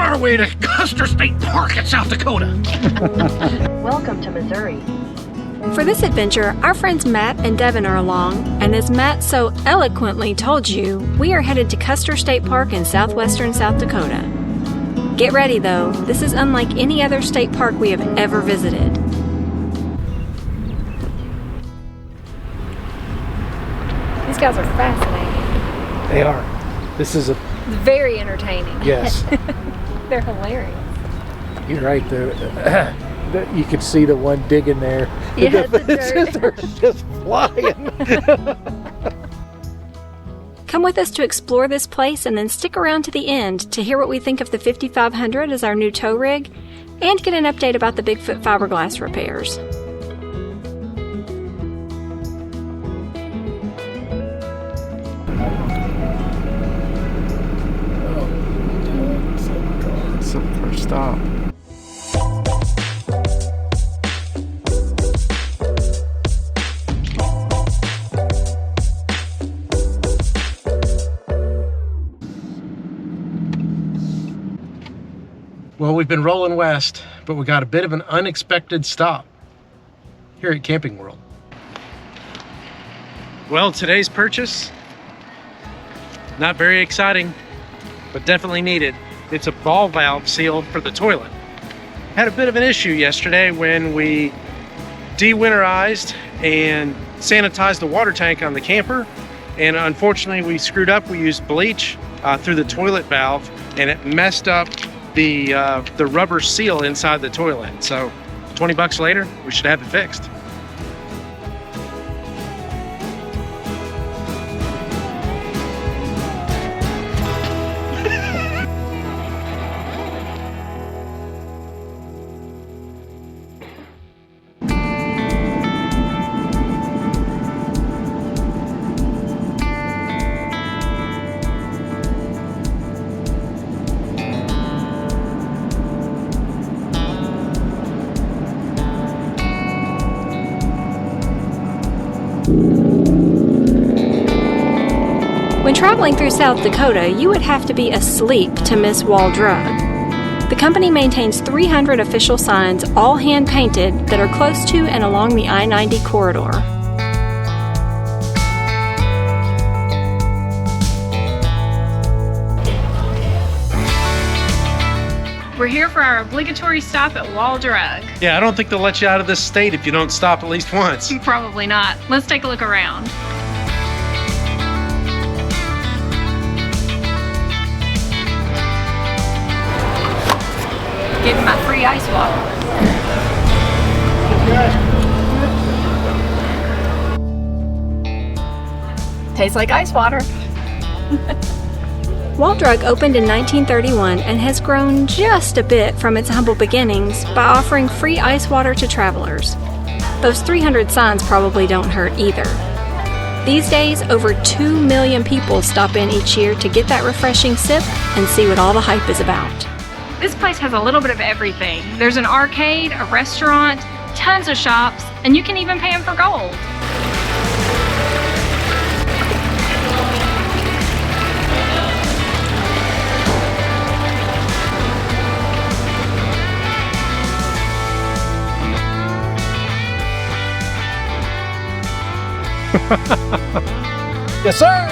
our way to Custer State Park in South Dakota. Welcome to Missouri. For this adventure, our friends Matt and Devin are along, and as Matt so eloquently told you, we are headed to Custer State Park in southwestern South Dakota. Get ready though, this is unlike any other state park we have ever visited. These guys are fascinating. They are. This is a... Very entertaining. Yes. They're hilarious. You're right there. You can see the one digging there. Yeah, They're just flying. Come with us to explore this place and then stick around to the end to hear what we think of the 5500 as our new tow rig and get an update about the Bigfoot fiberglass repairs. First stop. Well, we've been rolling west, but we got a bit of an unexpected stop here at Camping World. Well, today's purchase, not very exciting, but definitely needed. It's a ball valve seal for the toilet. Had a bit of an issue yesterday when we de-winterized and sanitized the water tank on the camper, and unfortunately we screwed up. We used bleach through the toilet valve, and it messed up the rubber seal inside the toilet. So 20 bucks later, we should have it fixed. When traveling through South Dakota, you would have to be asleep to miss Wall Drug. The company maintains 300 official signs, all hand-painted, that are close to and along the I-90 corridor. We're here for our obligatory stop at Wall Drug. Yeah, I don't think they'll let you out of this state if you don't stop at least once. Probably not. Let's take a look around. Give me my free ice water. Tastes like ice water. Wall Drug opened in 1931 and has grown just a bit from its humble beginnings by offering free ice water to travelers. Those 300 signs probably don't hurt either. These days, over 2 million people stop in each year to get that refreshing sip and see what all the hype is about. This place has a little bit of everything. There's an arcade, a restaurant, tons of shops, and you can even pay them for gold. Yes, sir.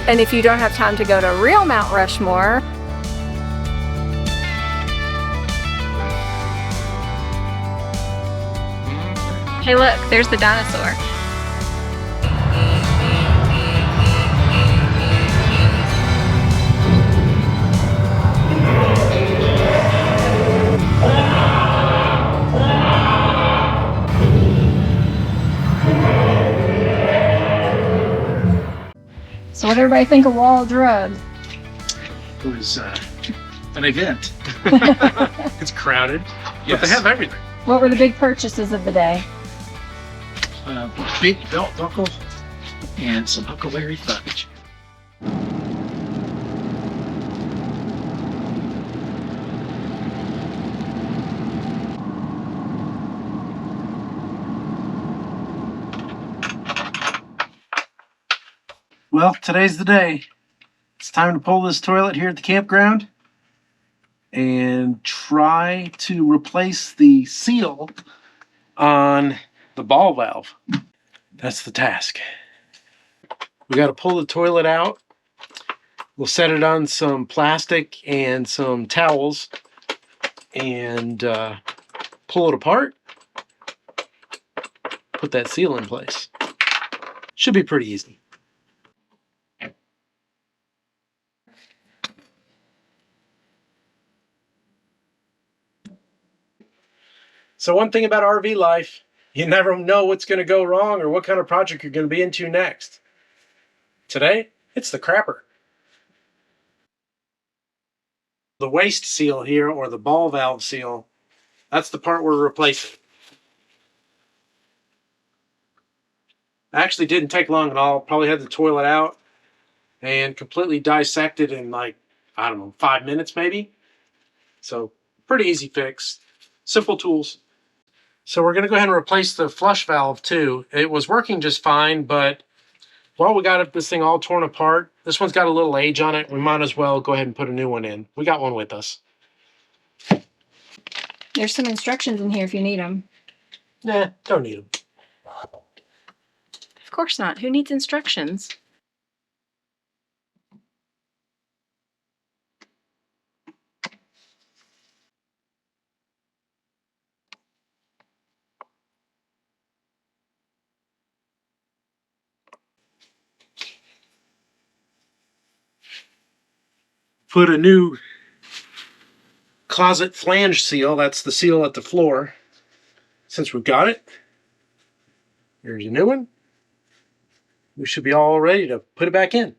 And if you don't have time to go to real Mount Rushmore, Hey look, there's the dinosaur. So what did everybody think of Wall Drug? It was an event. It's crowded, Yes. but they have everything. what were the big purchases of the day? Big belt buckle and some Huckleberry fudge. Well, today's the day. It's time to pull this toilet here at the campground and try to replace the seal on the ball valve. That's the task. We got to pull the toilet out. We'll set it on some plastic and some towels and pull it apart. Put that seal in place. Should be pretty easy. So one thing about RV life, you never know what's going to go wrong or what kind of project you're going to be into next. Today, it's the crapper. The waste seal here, or the ball valve seal, that's the part we're replacing. Actually didn't take long at all. Probably had the toilet out and completely dissected in like, I don't know, 5 minutes maybe. So pretty easy fix. Simple tools. So we're going to go ahead and replace the flush valve too. It was working just fine, but while we got this thing all torn apart, this one's got a little age on it. We might as well go ahead and put a new one in. We got one with us. There's some instructions in here if you need them. Nah, don't need them. Of course not. Who needs instructions? Put a new closet flange seal. That's the seal at the floor. Since we've got it, here's a new one. We should be all ready to put it back in.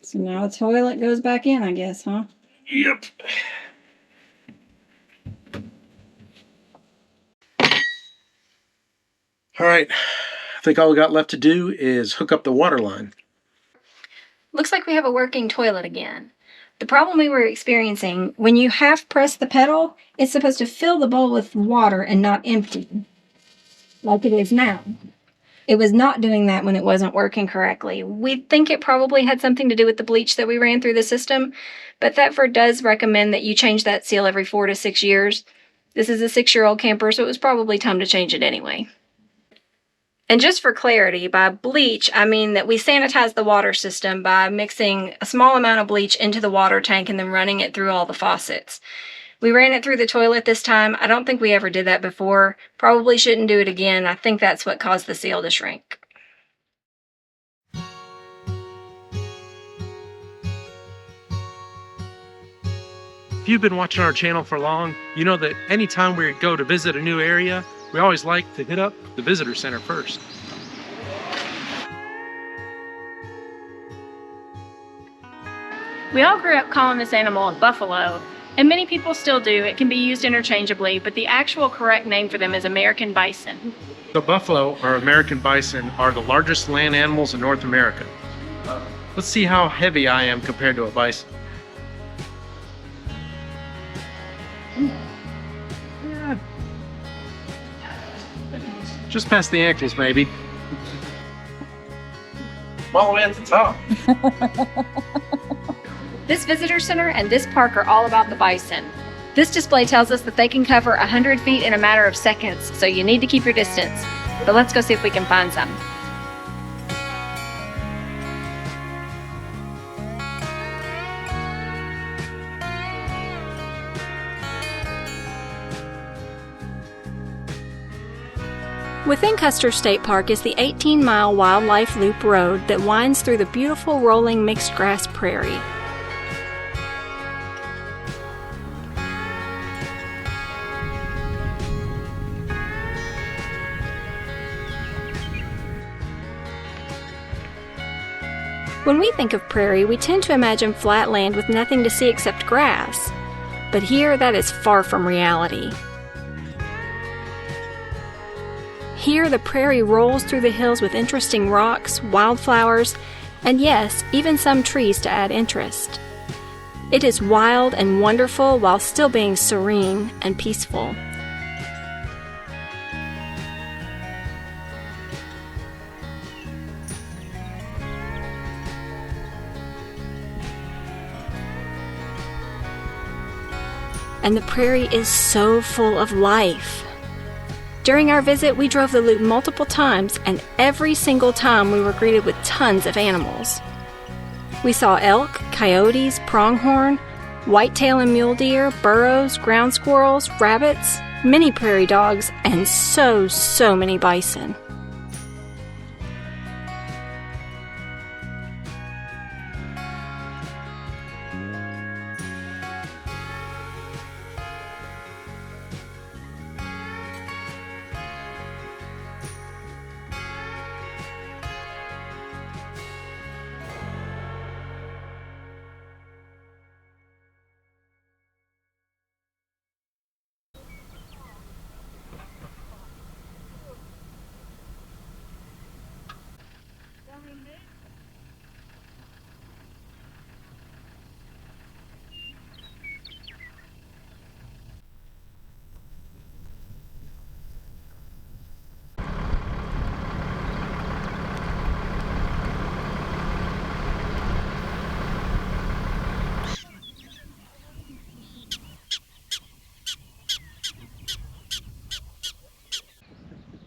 So now the toilet goes back in, I guess, huh? Yep. All right. I think all we got left to do is hook up the water line. Looks like we have a working toilet again. The problem we were experiencing, when you half press the pedal, it's supposed to fill the bowl with water and not empty, like it is now. It was not doing that when it wasn't working correctly. We think it probably had something to do with the bleach that we ran through the system, but Thetford does recommend that you change that seal every 4 to 6 years. This is a 6-year-old camper, so it was probably time to change it anyway. And just for clarity, by bleach, I mean that we sanitize the water system by mixing a small amount of bleach into the water tank and then running it through all the faucets. We ran it through the toilet this time. I don't think we ever did that before. Probably shouldn't do it again. I think that's what caused the seal to shrink. If you've been watching our channel for long, you know that anytime we go to visit a new area, we always like to hit up the visitor center first. We all grew up calling this animal a buffalo, and many people still do. It can be used interchangeably, but the actual correct name for them is American bison. The buffalo, or American bison, are the largest land animals in North America. Let's see how heavy I am compared to a bison. Yeah. Just past the ankles, maybe. All the way at the top. This visitor center and this park are all about the bison. This display tells us that they can cover 100 feet in a matter of seconds, so you need to keep your distance. But let's go see if we can find some. Within Custer State Park is the 18-mile wildlife loop road that winds through the beautiful rolling mixed grass prairie. When we think of prairie, we tend to imagine flat land with nothing to see except grass. But here, that is far from reality. Here, the prairie rolls through the hills with interesting rocks, wildflowers, and yes, even some trees to add interest. It is wild and wonderful while still being serene and peaceful. and the prairie is so full of life. During our visit, we drove the loop multiple times, and every single time we were greeted with tons of animals. We saw elk, coyotes, pronghorn, whitetail and mule deer, burros, ground squirrels, rabbits, many prairie dogs, and so many bison.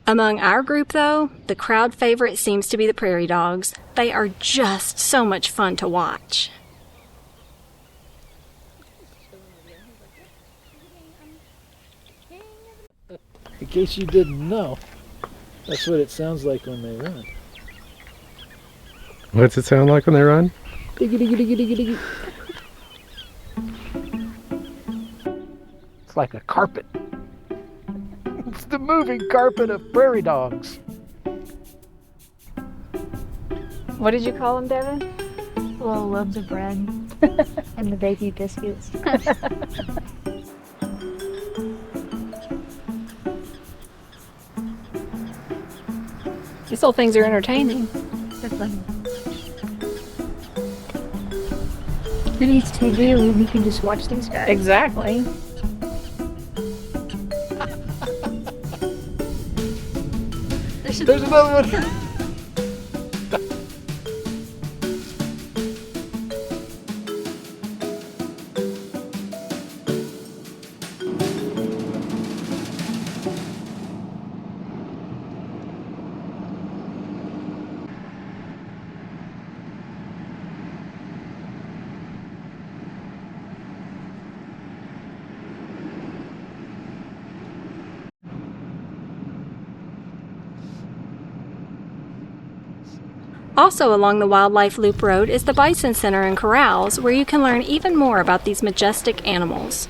Among our group, though, the crowd favorite seems to be the Prairie Dogs. They are just so much fun to watch. In case you didn't know, that's what it sounds like when they run. What's it sound like when they run? Diggy, diggy, diggy, diggy, diggy. It's like a carpet. It's the moving carpet of prairie dogs. What did you call them, Devin? Little loaves of bread and the baby biscuits. These little things are entertaining. They're funny. Who needs TV when you can just watch these guys? Exactly. There's another one. Also along the Wildlife Loop Road is the Bison Center and Corrals, where you can learn even more about these majestic animals.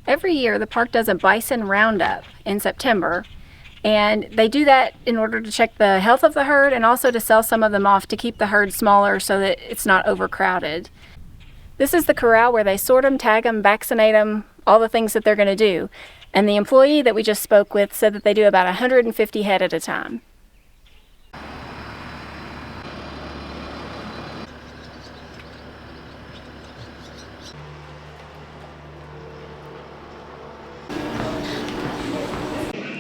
Every year, the park does a bison roundup in September, and they do that in order to check the health of the herd and also to sell some of them off to keep the herd smaller so that it's not overcrowded. This is the corral where they sort them, tag them, vaccinate them, all the things that they're going to do. And the employee that we just spoke with said that they do about 150 head at a time.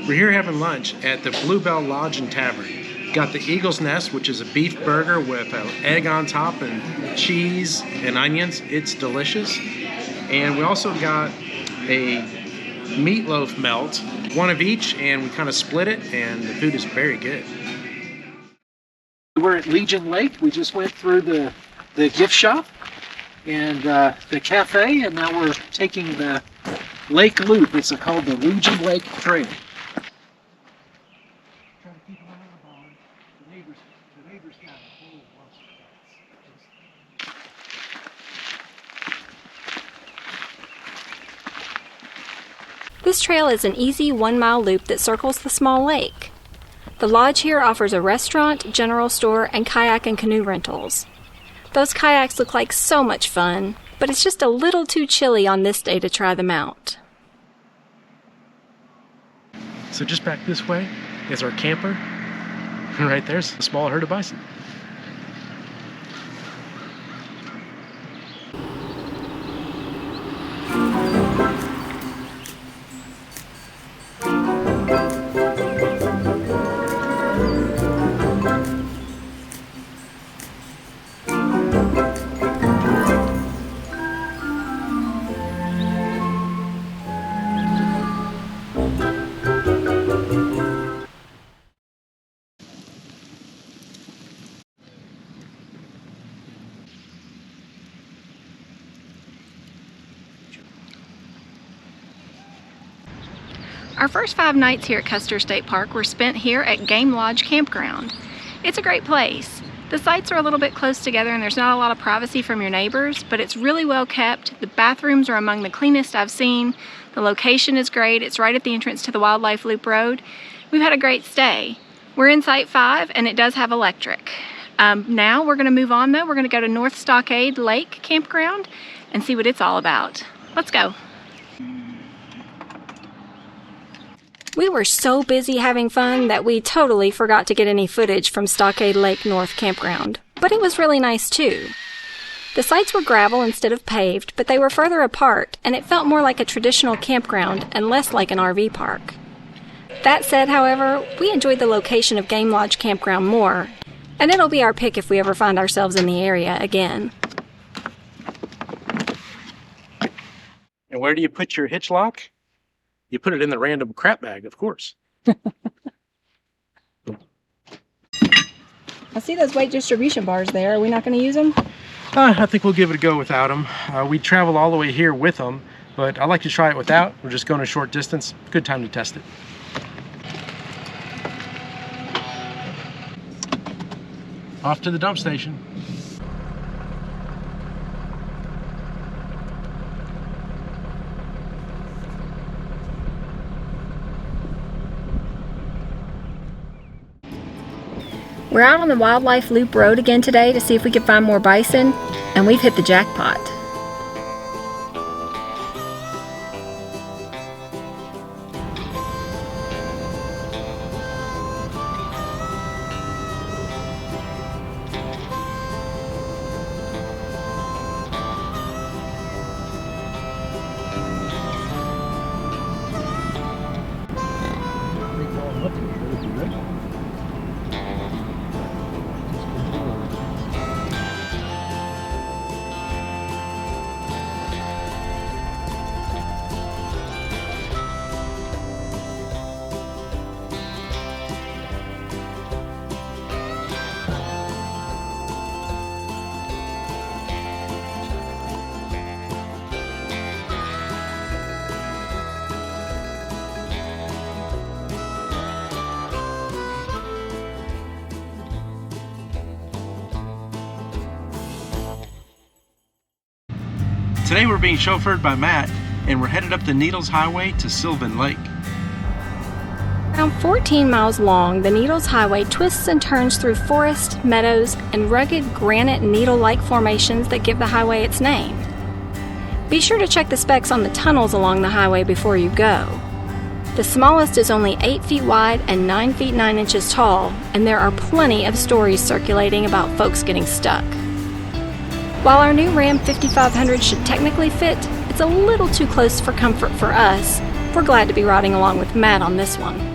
We're here having lunch at the Bluebell Lodge and Tavern. Got the Eagle's Nest, which is a beef burger with an egg on top and cheese and onions. It's delicious. And we also got a meatloaf melt, one of each, and we kind of split it, and the food is very good. We're at Legion Lake. We just went through the gift shop and the cafe, and now we're taking the lake loop. It's called the Legion Lake Trail. This trail is an easy 1-mile loop that circles the small lake. The lodge here offers a restaurant, general store, and kayak and canoe rentals. Those kayaks look like so much fun, but it's just a little too chilly on this day to try them out. So just back this way is our camper, and right there's a small herd of bison. Our first 5 nights here at Custer State Park were spent here at Game Lodge Campground. It's a great place. The sites are a little bit close together and there's not a lot of privacy from your neighbors, but it's really well kept. The bathrooms are among the cleanest I've seen. The location is great. It's right at the entrance to the Wildlife Loop Road. We've had a great stay. We're in Site 5 and it does have electric. Now we're going to move on though. We're going to go to North Stockade Lake Campground and see what it's all about. Let's go. We were so busy having fun that we totally forgot to get any footage from Stockade Lake North Campground, but it was really nice too. The sites were gravel instead of paved, but they were further apart, and it felt more like a traditional campground and less like an RV park. That said, however, we enjoyed the location of Game Lodge Campground more, and it'll be our pick if we ever find ourselves in the area again. And where do you put your hitch lock? You put it in the random crap bag, of course. I see those weight distribution bars there. Are we not going to use them? I think we'll give it a go without them. We traveled all the way here with them, but I like to try it without. We're just going a short distance. Good time to test it. Off to the dump station. We're out on the Wildlife Loop Road again today to see if we can find more bison, and we've hit the jackpot. Today we're being chauffeured by Matt, and we're headed up the Needles Highway to Sylvan Lake. Around 14 miles long, the Needles Highway twists and turns through forest, meadows, and rugged granite needle-like formations that give the highway its name. Be sure to check the specs on the tunnels along the highway before you go. The smallest is only 8 feet wide and 9 feet 9 inches tall, and there are plenty of stories circulating about folks getting stuck. While our new Ram 5500 should technically fit, it's a little too close for comfort for us. We're glad to be riding along with Matt on this one.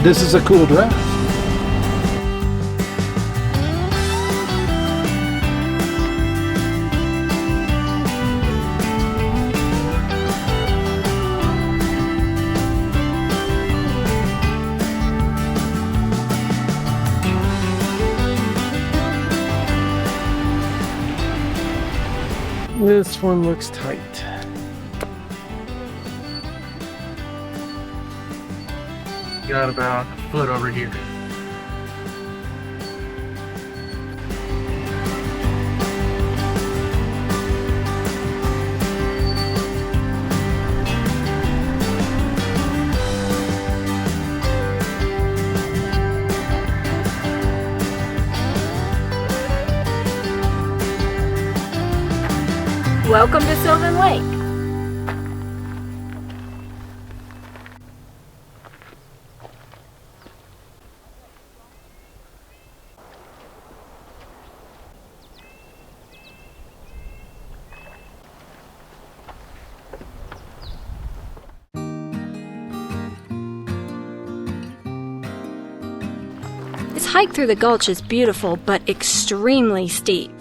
This is a cool drive. This one looks tight. Got about a foot over here. Welcome to Sylvan Lake. This hike through the gulch is beautiful but extremely steep.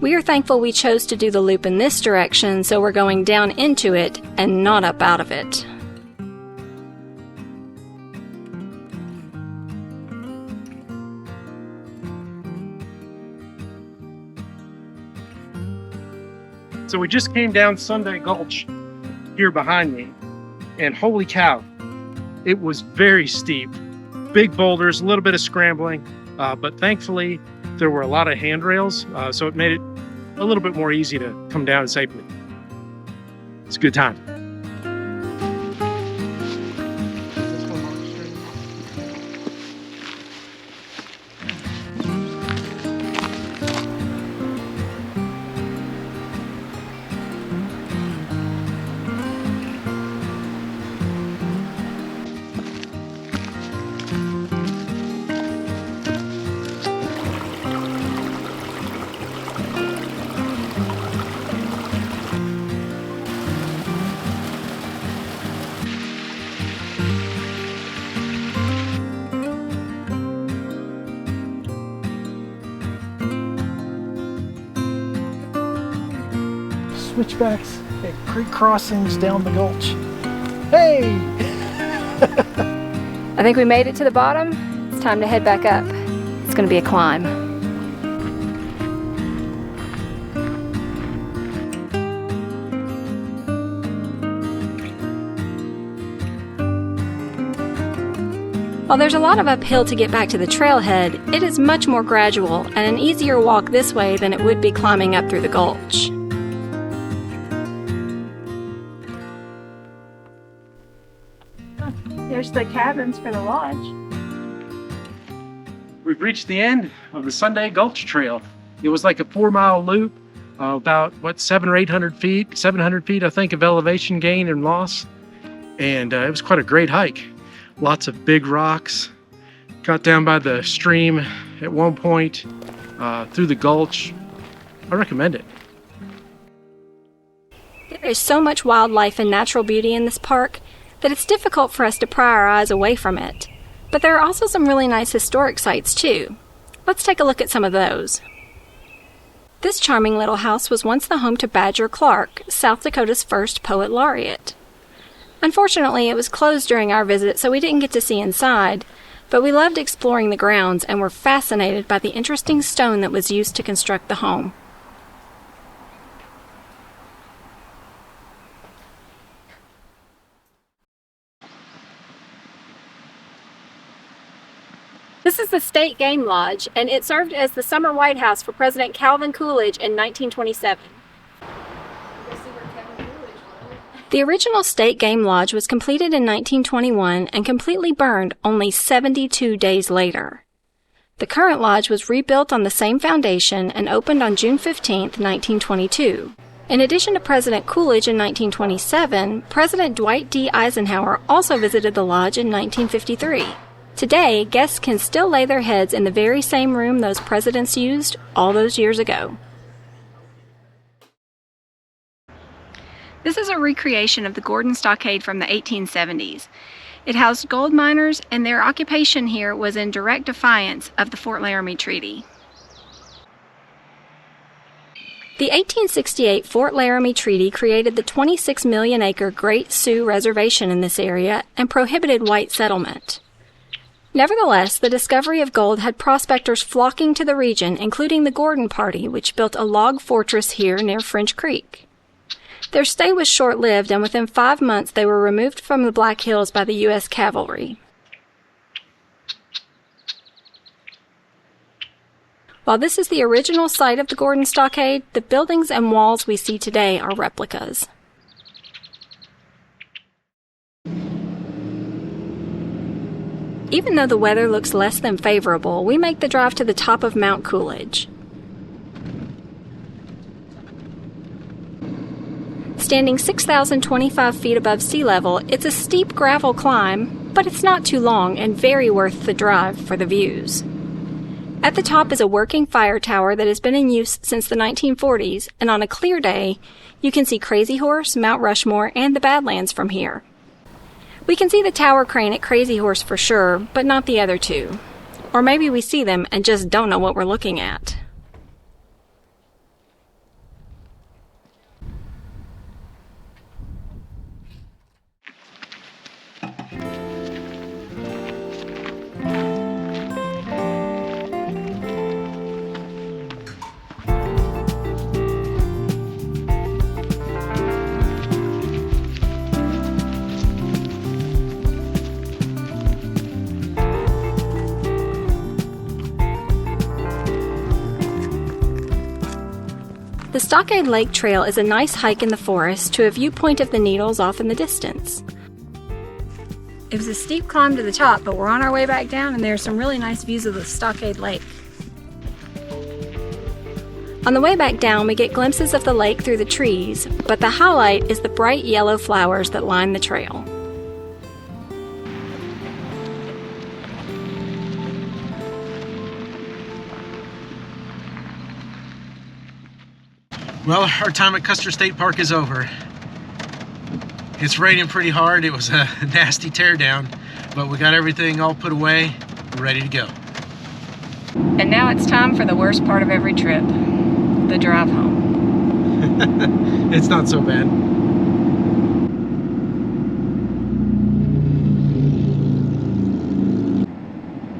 We are thankful we chose to do the loop in this direction, so we're going down into it and not up out of it. So we just came down Sunday Gulch here behind me, and holy cow, it was very steep. Big boulders, a little bit of scrambling, but thankfully there were a lot of handrails, so it made it a little bit more easy to come down safely. It's a good time. Switchbacks at creek crossings down the gulch. Hey! I think we made it to the bottom. It's time to head back up. It's going to be a climb. While there's a lot of uphill to get back to the trailhead, it is much more gradual and an easier walk this way than it would be climbing up through the gulch. There's the cabins for the lodge. We've reached the end of the Sunday Gulch Trail. It was like a 4-mile loop, about 700 or 800 feet, 700 feet I think of elevation gain and loss, and it was quite a great hike. Lots of big rocks. Got down by the stream at one point, through the gulch. I recommend it. There is so much wildlife and natural beauty in this park that it's difficult for us to pry our eyes away from it. But there are also some really nice historic sites too. Let's take a look at some of those. This charming little house was once the home to Badger Clark, South Dakota's first poet laureate. Unfortunately, it was closed during our visit, so we didn't get to see inside, but we loved exploring the grounds and were fascinated by the interesting stone that was used to construct the home. This is the State Game Lodge, and it served as the summer White House for President Calvin Coolidge in 1927. The original State Game Lodge was completed in 1921 and completely burned only 72 days later. The current lodge was rebuilt on the same foundation and opened on June 15, 1922. In addition to President Coolidge in 1927, President Dwight D. Eisenhower also visited the lodge in 1953. Today, guests can still lay their heads in the very same room those presidents used all those years ago. This is a recreation of the Gordon Stockade from the 1870s. It housed gold miners, and their occupation here was in direct defiance of the Fort Laramie Treaty. The 1868 Fort Laramie Treaty created the 26 million acre Great Sioux Reservation in this area and prohibited white settlement. Nevertheless, the discovery of gold had prospectors flocking to the region, including the Gordon Party, which built a log fortress here near French Creek. Their stay was short-lived, and within 5 months they were removed from the Black Hills by the U.S. cavalry. While this is the original site of the Gordon Stockade, the buildings and walls we see today are replicas. Even though the weather looks less than favorable, we make the drive to the top of Mount Kulage. Standing 6,025 feet above sea level, it's a steep gravel climb, but it's not too long and very worth the drive for the views. At the top is a working fire tower that has been in use since the 1940s, and on a clear day, you can see Crazy Horse, Mount Rushmore, and the Badlands from here. We can see the tower crane at Crazy Horse for sure, but not the other two. Or maybe we see them and just don't know what we're looking at. The Stockade Lake Trail is a nice hike in the forest to a viewpoint of the Needles off in the distance. It was a steep climb to the top, but we're on our way back down and there are some really nice views of the Stockade Lake. On the way back down, we get glimpses of the lake through the trees, but the highlight is the bright yellow flowers that line the trail. Well, our time at Custer State Park is over. It's raining pretty hard. It was a nasty teardown, but we got everything all put away. We're ready to go. And now it's time for the worst part of every trip, the drive home. It's not so bad.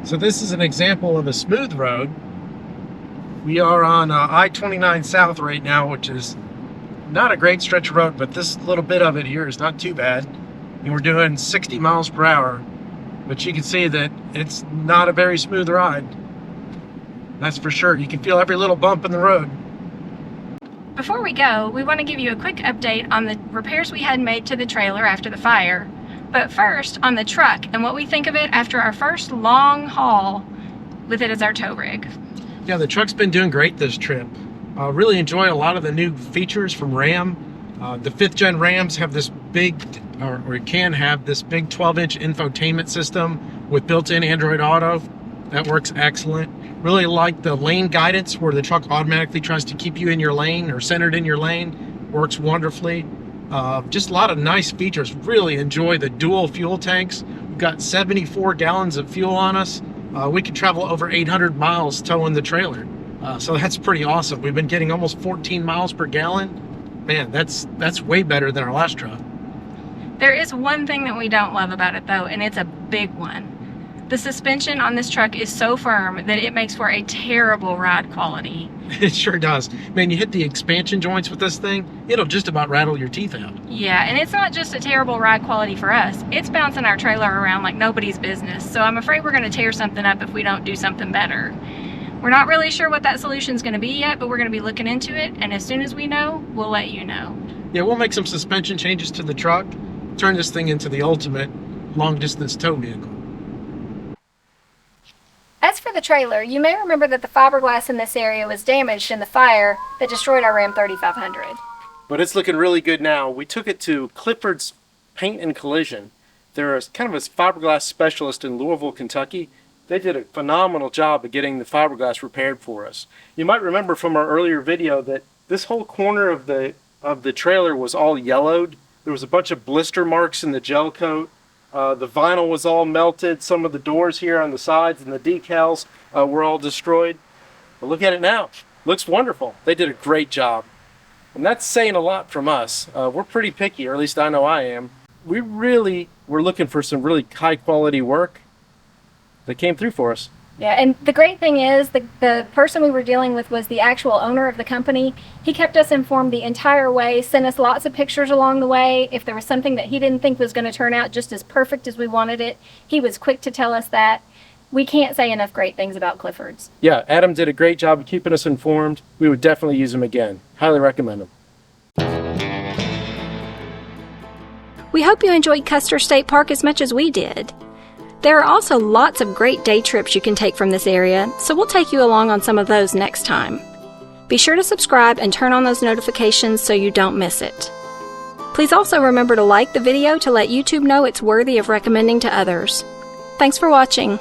So this is an example of a smooth road. We are on I29 South right now, which is not a great stretch of road, but this little bit of it here is not too bad. And we're doing 60 miles per hour, but you can see that it's not a very smooth ride. That's for sure. You can feel every little bump in the road. Before we go, we want to give you a quick update on the repairs we had made to the trailer after the fire. But first, on the truck and what we think of it after our first long haul with it as our tow rig. Yeah, the truck's been doing great this trip. Really enjoy a lot of the new features from Ram. The 5th gen Rams have this big, or can have this big 12-inch infotainment system with built-in Android Auto. That works excellent. Really like the lane guidance where the truck automatically tries to keep you in your lane or centered in your lane. Works wonderfully. Just a lot of nice features. Really enjoy the dual fuel tanks. We've got 74 gallons of fuel on us. We can travel over 800 miles towing the trailer. So that's pretty awesome. We've been getting almost 14 miles per gallon. Man, that's way better than our last truck. There is one thing that we don't love about it though, and it's a big one. The suspension on this truck is so firm that it makes for a terrible ride quality. It sure does. Man, you hit the expansion joints with this thing, it'll just about rattle your teeth out. Yeah, and it's not just a terrible ride quality for us. It's bouncing our trailer around like nobody's business. So I'm afraid we're going to tear something up if we don't do something better. We're not really sure what that solution is going to be yet, but we're going to be looking into it. And as soon as we know, we'll let you know. Yeah, we'll make some suspension changes to the truck, turn this thing into the ultimate long-distance tow vehicle. As for the trailer, you may remember that the fiberglass in this area was damaged in the fire that destroyed our Ram 3500. But it's looking really good now. We took it to Clifford's Paint and Collision. They're kind of a fiberglass specialist in Louisville, Kentucky. They did a phenomenal job of getting the fiberglass repaired for us. You might remember from our earlier video that this whole corner of the trailer was all yellowed. There was a bunch of blister marks in the gel coat. The vinyl was all melted. Some of the doors here on the sides and the decals were all destroyed. But look at it now. Looks wonderful. They did a great job. And that's saying a lot from us. We're pretty picky, or at least I know I am. We really were looking for some really high quality work. They came through for us. Yeah, and the great thing is the person we were dealing with was the actual owner of the company. He kept us informed the entire way, sent us lots of pictures along the way. If there was something that he didn't think was going to turn out just as perfect as we wanted it, he was quick to tell us that. We can't say enough great things about Clifford's. Yeah, Adam did a great job of keeping us informed. We would definitely use him again. Highly recommend him. We hope you enjoyed Custer State Park as much as we did. There are also lots of great day trips you can take from this area, so we'll take you along on some of those next time. Be sure to subscribe and turn on those notifications so you don't miss it. Please also remember to like the video to let YouTube know it's worthy of recommending to others. Thanks for watching.